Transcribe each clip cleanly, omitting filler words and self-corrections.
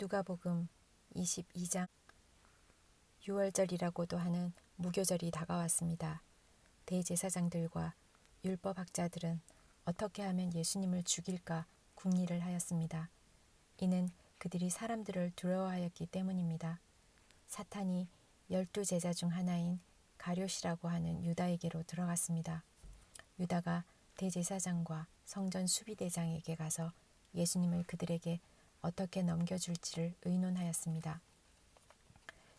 누가복음 22장. 유월절이라고도 하는 무교절이 다가왔습니다. 대제사장들과 율법학자들은 어떻게 하면 예수님을 죽일까 궁리를 하였습니다. 이는 그들이 사람들을 두려워하였기 때문입니다. 사탄이 12제자 중 하나인 가룟이라고 하는 유다에게로 들어갔습니다. 유다가 대제사장과 성전 수비대장에게 가서 예수님을 그들에게 어떻게 넘겨줄지를 의논하였습니다.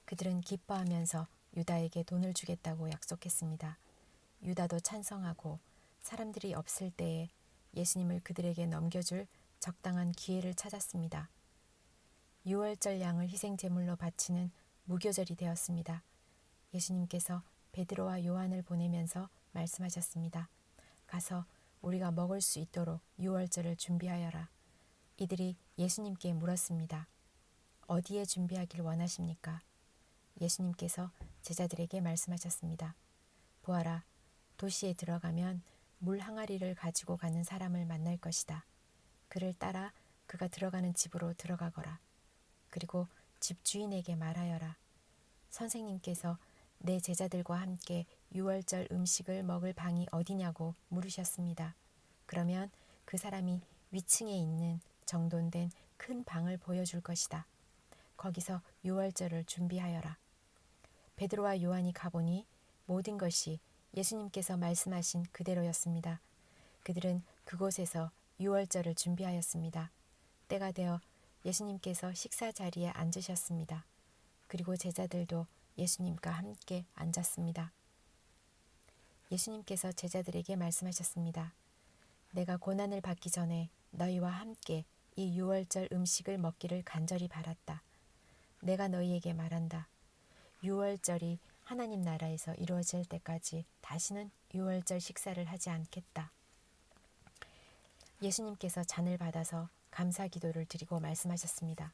그들은 기뻐하면서 유다에게 돈을 주겠다고 약속했습니다. 유다도 찬성하고 사람들이 없을 때에 예수님을 그들에게 넘겨줄 적당한 기회를 찾았습니다. 유월절 양을 희생제물로 바치는 무교절이 되었습니다. 예수님께서 베드로와 요한을 보내면서 말씀하셨습니다. 가서 우리가 먹을 수 있도록 유월절을 준비하여라. 이들이 예수님께 물었습니다. 어디에 준비하길 원하십니까? 예수님께서 제자들에게 말씀하셨습니다. 보아라, 도시에 들어가면 물 항아리를 가지고 가는 사람을 만날 것이다. 그를 따라 그가 들어가는 집으로 들어가거라. 그리고 집 주인에게 말하여라. 선생님께서 내 제자들과 함께 유월절 음식을 먹을 방이 어디냐고 물으셨습니다. 그러면 그 사람이 위층에 있는 정돈된 큰 방을 보여줄 것이다. 거기서 유월절을 준비하여라. 베드로와 요한이 가보니 모든 것이 예수님께서 말씀하신 그대로였습니다. 그들은 그곳에서 유월절을 준비하였습니다. 때가 되어 예수님께서 식사 자리에 앉으셨습니다. 그리고 제자들도 예수님과 함께 앉았습니다. 예수님께서 제자들에게 말씀하셨습니다. 내가 고난을 받기 전에 너희와 함께 이 유월절 음식을 먹기를 간절히 바랐다. 내가 너희에게 말한다. 유월절이 하나님 나라에서 이루어질 때까지 다시는 유월절 식사를 하지 않겠다. 예수님께서 잔을 받아서 감사 기도를 드리고 말씀하셨습니다.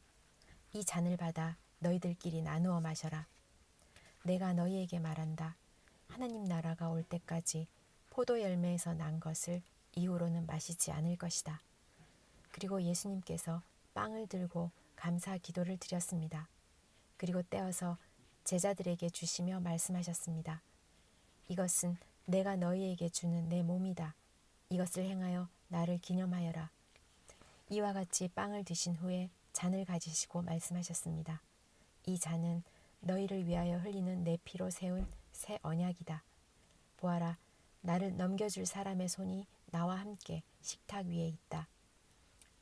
이 잔을 받아 너희들끼리 나누어 마셔라. 내가 너희에게 말한다. 하나님 나라가 올 때까지 포도 열매에서 난 것을 이후로는 마시지 않을 것이다. 그리고 예수님께서 빵을 들고 감사 기도를 드렸습니다. 그리고 떼어서 제자들에게 주시며 말씀하셨습니다. 이것은 내가 너희에게 주는 내 몸이다. 이것을 행하여 나를 기념하여라. 이와 같이 빵을 드신 후에 잔을 가지시고 말씀하셨습니다. 이 잔은 너희를 위하여 흘리는 내 피로 세운 새 언약이다. 보아라, 나를 넘겨줄 사람의 손이 나와 함께 식탁 위에 있다.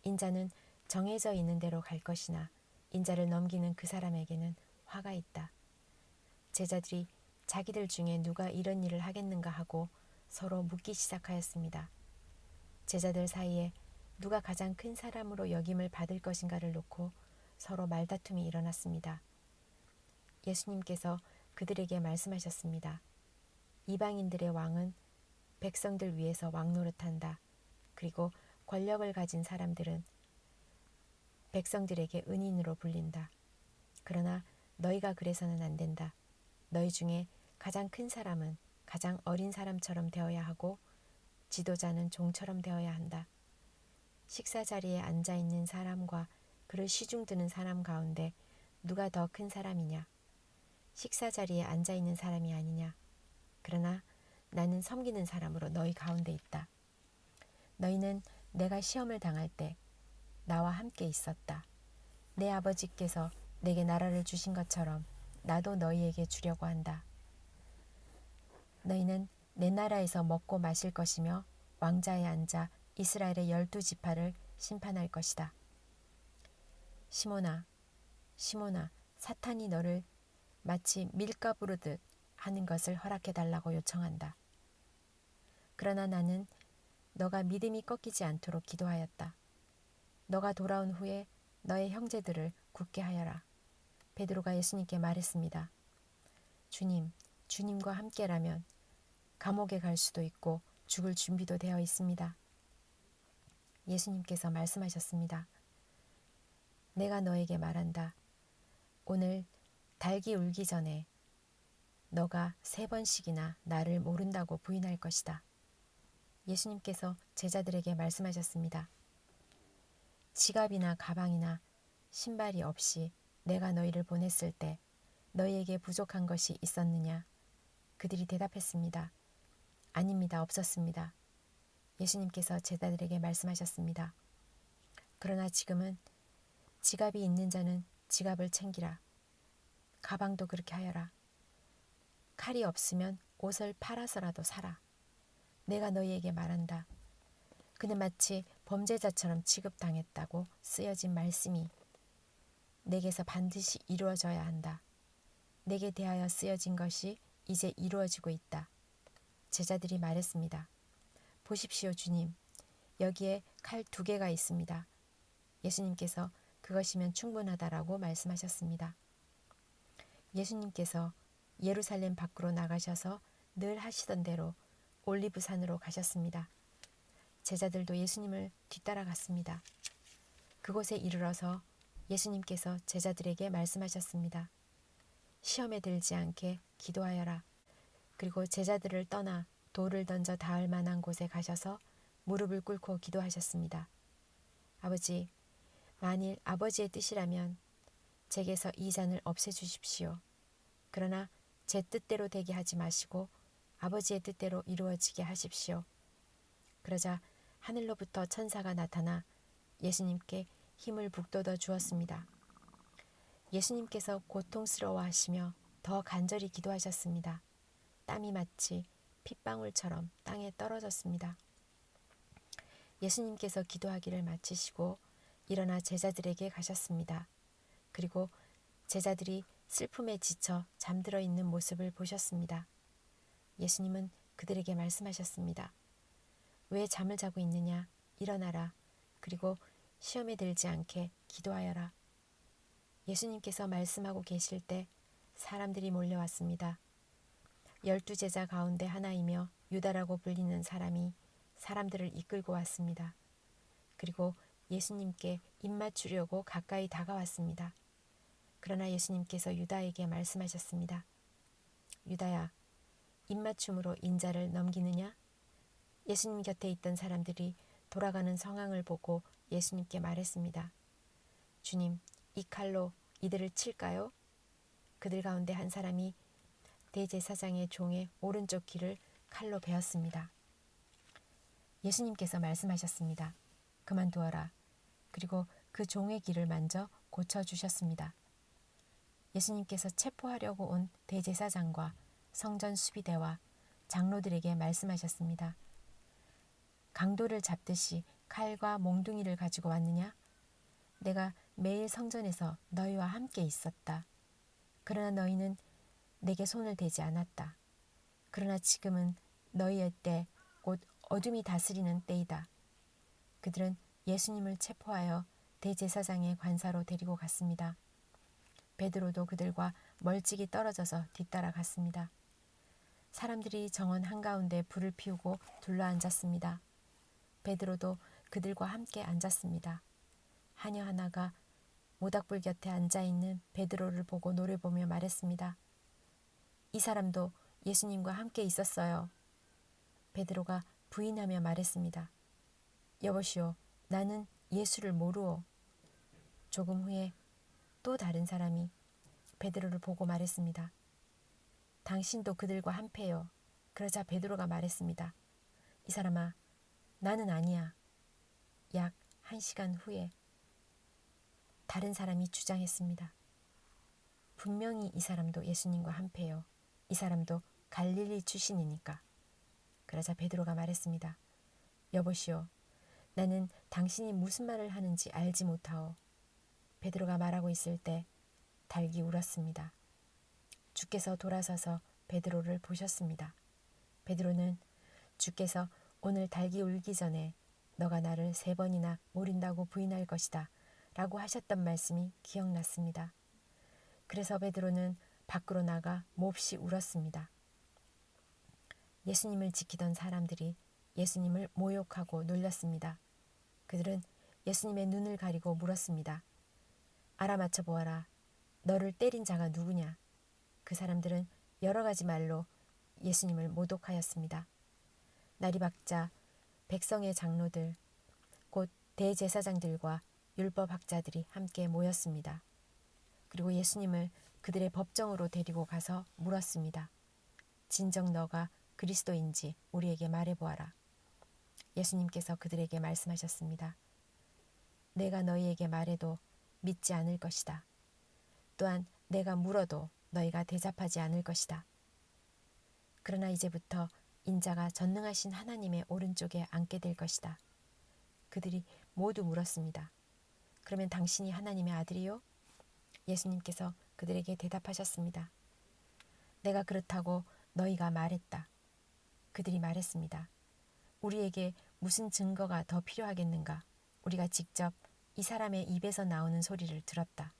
인자는 정해져 있는 대로 갈 것이나 인자를 넘기는 그 사람에게는 화가 있다. 제자들이 자기들 중에 누가 이런 일을 하겠는가 하고 서로 묻기 시작하였습니다. 제자들 사이에 누가 가장 큰 사람으로 여김을 받을 것인가를 놓고 서로 말다툼이 일어났습니다. 예수님께서 그들에게 말씀하셨습니다. 이방인들의 왕은 백성들 위해서 왕 노릇한다. 그리고 권력을 가진 사람들은 백성들에게 은인으로 불린다. 그러나 너희가 그래서는 안 된다. 너희 중에 가장 큰 사람은 가장 어린 사람처럼 되어야 하고 지도자는 종처럼 되어야 한다. 식사 자리에 앉아 있는 사람과 그를 시중 드는 사람 가운데 누가 더 큰 사람이냐? 식사 자리에 앉아 있는 사람이 아니냐? 그러나 나는 섬기는 사람으로 너희 가운데 있다. 너희는 내가 시험을 당할 때 나와 함께 있었다. 내 아버지께서 내게 나라를 주신 것처럼 나도 너희에게 주려고 한다. 너희는 내 나라에서 먹고 마실 것이며 왕자에 앉아 이스라엘의 12지파를 심판할 것이다. 시몬아, 시몬아, 사탄이 너를 마치 밀가 부르듯 하는 것을 허락해달라고 요청한다. 그러나 나는 너가 믿음이 꺾이지 않도록 기도하였다. 너가 돌아온 후에 너의 형제들을 굳게 하여라. 베드로가 예수님께 말했습니다. 주님, 주님과 함께라면 감옥에 갈 수도 있고 죽을 준비도 되어 있습니다. 예수님께서 말씀하셨습니다. 내가 너에게 말한다. 오늘 닭이 울기 전에 너가 3번씩이나 나를 모른다고 부인할 것이다. 예수님께서 제자들에게 말씀하셨습니다. 지갑이나 가방이나 신발이 없이 내가 너희를 보냈을 때 너희에게 부족한 것이 있었느냐? 그들이 대답했습니다. 아닙니다. 없었습니다. 예수님께서 제자들에게 말씀하셨습니다. 그러나 지금은 지갑이 있는 자는 지갑을 챙기라. 가방도 그렇게 하여라. 칼이 없으면 옷을 팔아서라도 사라. 내가 너희에게 말한다. 그는 마치 범죄자처럼 취급당했다고 쓰여진 말씀이 내게서 반드시 이루어져야 한다. 내게 대하여 쓰여진 것이 이제 이루어지고 있다. 제자들이 말했습니다. 보십시오, 주님. 여기에 칼 2개가 있습니다. 예수님께서 그것이면 충분하다라고 말씀하셨습니다. 예수님께서 예루살렘 밖으로 나가셔서 늘 하시던 대로 올리브산으로 가셨습니다. 제자들도 예수님을 뒤따라갔습니다. 그곳에 이르러서 예수님께서 제자들에게 말씀하셨습니다. 시험에 들지 않게 기도하여라. 그리고 제자들을 떠나 돌을 던져 닿을 만한 곳에 가셔서 무릎을 꿇고 기도하셨습니다. 아버지, 만일 아버지의 뜻이라면 제게서 이 잔을 없애주십시오. 그러나 제 뜻대로 되게 하지 마시고 아버지의 뜻대로 이루어지게 하십시오. 그러자 하늘로부터 천사가 나타나 예수님께 힘을 북돋워 주었습니다. 예수님께서 고통스러워하시며 더 간절히 기도하셨습니다. 땀이 마치 핏방울처럼 땅에 떨어졌습니다. 예수님께서 기도하기를 마치시고 일어나 제자들에게 가셨습니다. 그리고 제자들이 슬픔에 지쳐 잠들어 있는 모습을 보셨습니다. 예수님은 그들에게 말씀하셨습니다. 왜 잠을 자고 있느냐? 일어나라. 그리고 시험에 들지 않게 기도하여라. 예수님께서 말씀하고 계실 때 사람들이 몰려왔습니다. 12제자 가운데 하나이며 유다라고 불리는 사람이 사람들을 이끌고 왔습니다. 그리고 예수님께 입맞추려고 가까이 다가왔습니다. 그러나 예수님께서 유다에게 말씀하셨습니다. 유다야, 입맞춤으로 인자를 넘기느냐? 예수님 곁에 있던 사람들이 돌아가는 상황을 보고 예수님께 말했습니다. 주님, 이 칼로 이들을 칠까요? 그들 가운데 한 사람이 대제사장의 종의 오른쪽 귀를 칼로 베었습니다. 예수님께서 말씀하셨습니다. 그만두어라. 그리고 그 종의 귀를 만져 고쳐주셨습니다. 예수님께서 체포하려고 온 대제사장과 성전 수비대와 장로들에게 말씀하셨습니다. 강도를 잡듯이 칼과 몽둥이를 가지고 왔느냐? 내가 매일 성전에서 너희와 함께 있었다. 그러나 너희는 내게 손을 대지 않았다. 그러나 지금은 너희의 때, 곧 어둠이 다스리는 때이다. 그들은 예수님을 체포하여 대제사장의 관사로 데리고 갔습니다. 베드로도 그들과 멀찍이 떨어져서 뒤따라갔습니다. 사람들이 정원 한가운데 불을 피우고 둘러앉았습니다. 베드로도 그들과 함께 앉았습니다. 하녀 하나가 모닥불 곁에 앉아있는 베드로를 보고 노려보며 말했습니다. 이 사람도 예수님과 함께 있었어요. 베드로가 부인하며 말했습니다. 여보시오, 나는 예수를 모르오. 조금 후에 또 다른 사람이 베드로를 보고 말했습니다. 당신도 그들과 한패요. 그러자 베드로가 말했습니다. 이 사람아, 나는 아니야. 약 1시간 후에 다른 사람이 주장했습니다. 분명히 이 사람도 예수님과 한패요. 이 사람도 갈릴리 출신이니까. 그러자 베드로가 말했습니다. 여보시오, 나는 당신이 무슨 말을 하는지 알지 못하오. 베드로가 말하고 있을 때 닭이 울었습니다. 주께서 돌아서서 베드로를 보셨습니다. 베드로는 주께서 오늘 닭이 울기 전에 너가 나를 3번이나 모른다고 부인할 것이다 라고 하셨던 말씀이 기억났습니다. 그래서 베드로는 밖으로 나가 몹시 울었습니다. 예수님을 지키던 사람들이 예수님을 모욕하고 놀렸습니다. 그들은 예수님의 눈을 가리고 물었습니다. 알아맞혀 보아라. 너를 때린 자가 누구냐? 그 사람들은 여러 가지 말로 예수님을 모독하였습니다. 날이 밝자 백성의 장로들, 곧 대제사장들과 율법학자들이 함께 모였습니다. 그리고 예수님을 그들의 법정으로 데리고 가서 물었습니다. 진정 너가 그리스도인지 우리에게 말해보아라. 예수님께서 그들에게 말씀하셨습니다. 내가 너희에게 말해도 믿지 않을 것이다. 또한 내가 물어도 너희가 대답하지 않을 것이다. 그러나 이제부터 인자가 전능하신 하나님의 오른쪽에 앉게 될 것이다. 그들이 모두 물었습니다. 그러면 당신이 하나님의 아들이요? 예수님께서 그들에게 대답하셨습니다. 내가 그렇다고 너희가 말했다. 그들이 말했습니다. 우리에게 무슨 증거가 더 필요하겠는가? 우리가 직접 이 사람의 입에서 나오는 소리를 들었다.